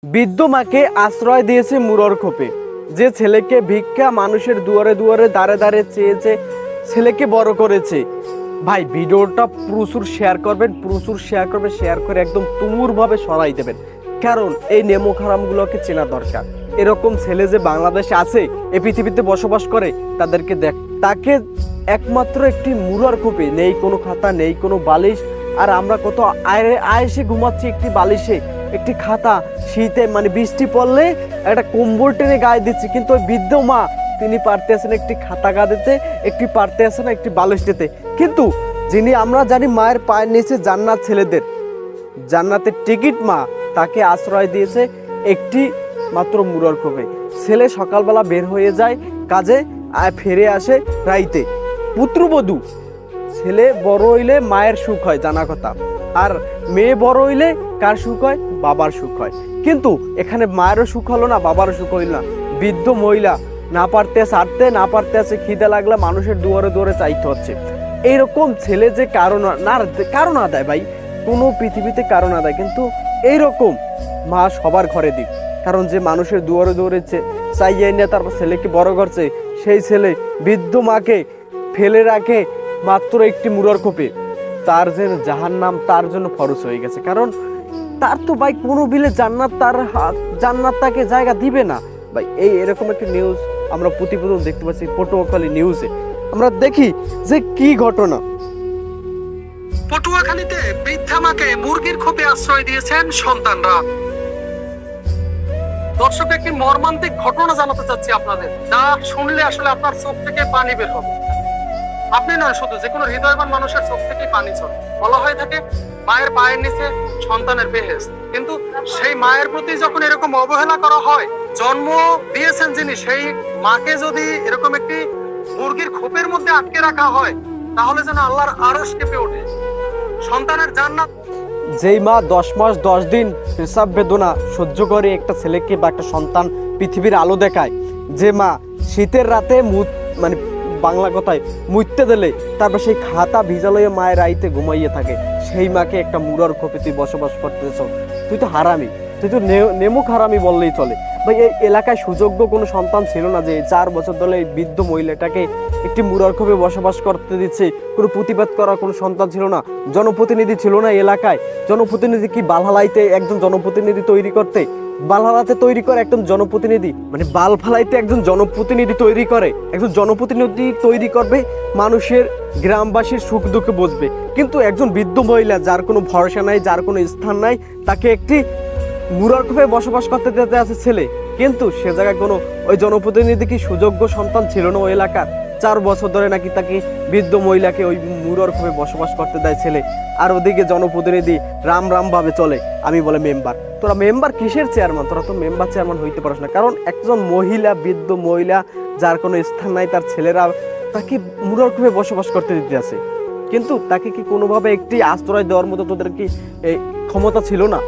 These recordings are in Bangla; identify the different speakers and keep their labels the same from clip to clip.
Speaker 1: বৃদ্ধ মাকে আশ্রয় দিয়েছে মুরর খোপে। যে ছেলেকে ভিক্ষা মানুষের দুয়ারে দুয়ারে দাঁড়ে দাঁড়ে চেয়েছে, ছেলেকে বড় করেছে। ভাই ভিডিওটা প্রচুর শেয়ার করবেন, শেয়ার করে একদম তুমুর ভাবে সরাই দেবেন, কারণ এই নেমো খারামগুলোকে চেনা দরকার। এরকম ছেলে যে বাংলাদেশে আছে, এই পৃথিবীতে বসবাস করে, তাদেরকে দেখ। তাকে একমাত্র একটি মুরর খোপে, নেই কোনো খাতা, নেই কোনো বালিশ। আর আমরা কত আয়েসে ঘুমাচ্ছি একটি বালিশে, একটি খাতা, শীতে মানে বৃষ্টি পড়লে একটা কম্বল টেনে গায়ে দিচ্ছি, কিন্তু ওই বৃদ্ধ মা তিনি পারতে আছেন একটি খাতা গা দিতে, একটি পারতে আছেন একটি বালিশ দিতে। কিন্তু যিনি আমরা জানি মায়ের পায়ের নিচে জান্নাত, ছেলেদের জান্নাতের টিকিট মা, তাকে আশ্রয় দিয়েছে একটি মাত্র মুরর খোপে। ছেলে সকালবেলা বের হয়ে যায় কাজে, ফিরে আসে রাইতে। পুত্রবধূ, ছেলে বড় হইলে মায়ের সুখ হয় জানা কথা, আর মেয়ে বড় হইলে কার সুখ হয়? বাবার সুখ হয়। কিন্তু এখানে মায়েরও সুখ হলো না, বাবারও সুখ হইল না। বৃদ্ধ মহিলা না পারতে ছাড়তে, না পারতে আছে খিদে লাগলে মানুষের দুয়ারে দুয়ারে চাইতে হচ্ছে। এইরকম ছেলে যে কারণ না দেয় ভাই, কোনো পৃথিবীতে কারণ না দেয়, কিন্তু এইরকম মা সবার ঘরে দিক। কারণ যে মানুষের দুয়ারে দুয়ারে চাইয়ে নিয়ে তারপর ছেলেকে বড় করছে, সেই ছেলে বৃদ্ধ মাকে ফেলে রাখে মাত্র একটি মুরর খোপে। তার যে জাহান্নাম তার জন্য ফরজ হয়ে গেছে, কারণ তার তো ভাই কোনো বিলে জান্নাত তাকে জায়গা দিবে না ভাই। এরকম একটা নিউজ আমরা প্রতিবেদন দেখতে পাচ্ছি পটুয়াখালী নিউজে। আমরা দেখি যে কি ঘটনা।
Speaker 2: পটুয়াখালীতে বৃদ্ধা মাকে মুরগির খোপে আশ্রয় দিয়েছেন সন্তানরা। দর্শক, একটি মর্মান্তিক ঘটনা জানাতে চাচ্ছি আপনাদের, যা শুনলে আসলে আপনার চোখ থেকে পানি বের হবে। আপনি নয়, শুধু যে কোনো হৃদয়বান মানুষের চোখ থেকে পানি চলে। বলা হয়ে থাকে মায়ের পায়ের নিচে সন্তানের বেহেশত, কিন্তু সেই মায়ের প্রতি যখন এরকম অবহেলা করা হয়, জন্ম দিয়েছেন যিনি, সেই মাকে যদি এরকম একটি মুরগির খোপের মধ্যে আটকে রাখা হয়, তাহলে যেন আল্লাহর আরশ কেঁপে ওঠে। সন্তানের জান্নাত।
Speaker 1: যেই মা 10 মাস 10 দিন প্রসব বেদনা সহ্য করে একটা ছেলেকে বা একটা সন্তান পৃথিবীর আলো দেখায়, যে মা শীতের রাতে মানে বাংলা কথায় মুইতে দিলে তারপর সেই খাতা ভিজালয়ে মায়ের রাইতে ঘুমাইয়ে থাকে, সেই মাকে একটা মুরর খোপে তুই বসবাস করতেছ, তুই তো হারামি, তুই তো নেমুক হারামি বললেই চলে ভাই। এই এলাকায় সুযোগ্য কোনো সন্তান ছিল না যে 4 বছর ধরে এই বৃদ্ধ মহিলাটাকে একটি মুরর খোপে বসবাস করতে দিচ্ছে। কোনো প্রতিবাদ করার কোনো সন্তান ছিল না, জনপ্রতিনিধি ছিল না এলাকায়। জনপ্রতিনিধি কি বালহালাইতে একজন জনপ্রতিনিধি তৈরি করতে, বালহালাতে তৈরি করে একজন জনপ্রতিনিধি, মানে বাল ফালাইতে একজন জনপ্রতিনিধি তৈরি করে, একজন জনপ্রতিনিধি তৈরি করবে মানুষের গ্রামবাসীর সুখ দুঃখে বসবে। কিন্তু একজন বৃদ্ধ মহিলা যার কোনো ভরসা নাই, যার কোনো স্থান নাই, তাকে একটি মুরর খোপে বসবাস করতে দিতে আছে ছেলে। কিন্তু সে জায়গায় কোনো ওই জনপ্রতিনিধি কি সুযোগ্য সন্তান ছিল না ওই এলাকার? 4 বছর ধরে নাকি তাকে বৃদ্ধ মহিলাকে ওই মুরর খোপে বসবাস করতে দেয় ছেলে। আর ওদিকে জনপ্রতিনিধি রাম ভাবে চলে। আমি বলে মেম্বার, তোরা মেম্বার কিসের চেয়ারম্যান? তোরা তো মেম্বার চেয়ারম্যান হইতে পারছ না। কারণ একজন মহিলা, বৃদ্ধ মহিলা যার কোনো স্থান নাই, তার ছেলেরা তাকে মুরর খোপে বসবাস করতে দিতে আছে, কিন্তু তাকে কি কোনোভাবে একটি আশ্রয় দেওয়ার মতো তোদের কি ক্ষমতা ছিল না?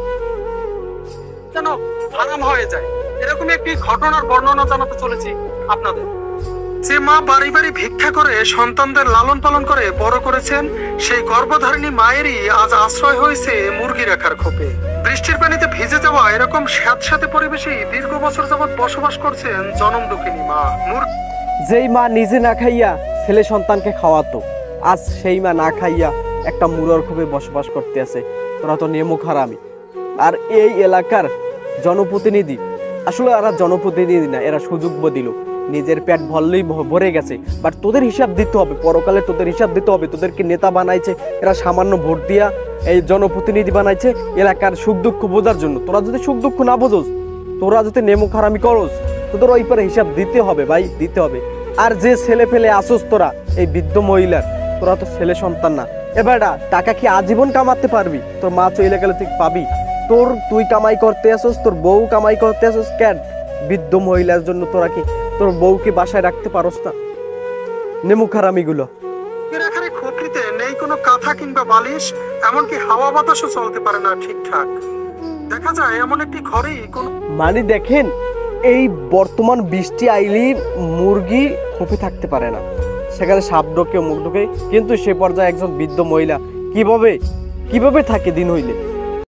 Speaker 2: যেন হারাম হয়ে যায়, এরকম একটি ঘটনার বর্ণনা জানাতে চলেছি আপনাদের। যে মা বাড়ি বাড়ি ভিক্ষা করে সন্তানদের লালন পালন করে বড় করেছেন, সেই গর্ভধারিণী মায়েরই আজ আশ্রয় হয়েছে মুরগি রাখার খোপে। বৃষ্টির পানিতে ভিজে যাওয়া এরকম স্যাঁতস্যাঁতে পরিবেশে দীর্ঘ বছর যাবৎ বসবাস করছেন জনম দুঃখিনী মা।
Speaker 1: যেই মা নিজে না খাইয়া ছেলে সন্তানকে খাওয়াতো, আজ সেই মা না খাইয়া একটা মুরর খোপে বসবাস করতে আছে। তোরা তো নেমুক হারামি। আর এই এলাকার জনপ্রতিনিধি, আসলে এরা জনপ্রতিনিধি না, এরা সুযোগ দিল, নিজের পেট ভরলেই ভরে গেছে। বাট তোদের হিসাব দিতে হবে, পরকালে তোদের হিসাব দিতে হবে। তোদেরকে নেতা বানাইছে এরা, সামান্য ভোট দিয়া এই জনপ্রতিনিধি বানাইছে এলাকার সুখ দুঃখ বোঝার জন্য। তোরা যদি সুখ দুঃখ না বোঝোস, তোরা যদি নেমুক হারামি করস, তোদের ওই পারে হিসাব দিতে হবে ভাই, দিতে হবে। আর যে ছেলে ফেলে আসোস তোরা এই বৃদ্ধ মহিলার, তোরা তো ছেলে সন্তান না। এবারটা টাকা কি আজীবন কামাতে পারবি? তোর মা চলে গেলে তুই পাবি? তুই কামাই করতে আসোস, তোর বউ কামাই করতে আসোস কেন? বৃদ্ধ মহিলার জন্য তোরা কি তোর বউকে বাসায় রাখতে পারোস না? নেমুক হারামিগুলো।
Speaker 2: খোপড়িতে নেই কোনো কাঁথা কিংবা বালিশ, এমনকি হাওয়া বাতাসও চলতে পারে না ঠিকঠাক। দেখা যায় এমন একটি ঘরেই
Speaker 1: মানে দেখেন, এই বর্তমান বৃষ্টি আইলি মুরগি খোপে থাকতে পারে না, সেখানে সাপ ঢোকে, মুখ ঢোকে। কিন্তু সে পর্যায়ে একজন বৃদ্ধ মহিলা কিভাবে থাকে দিন হইলে?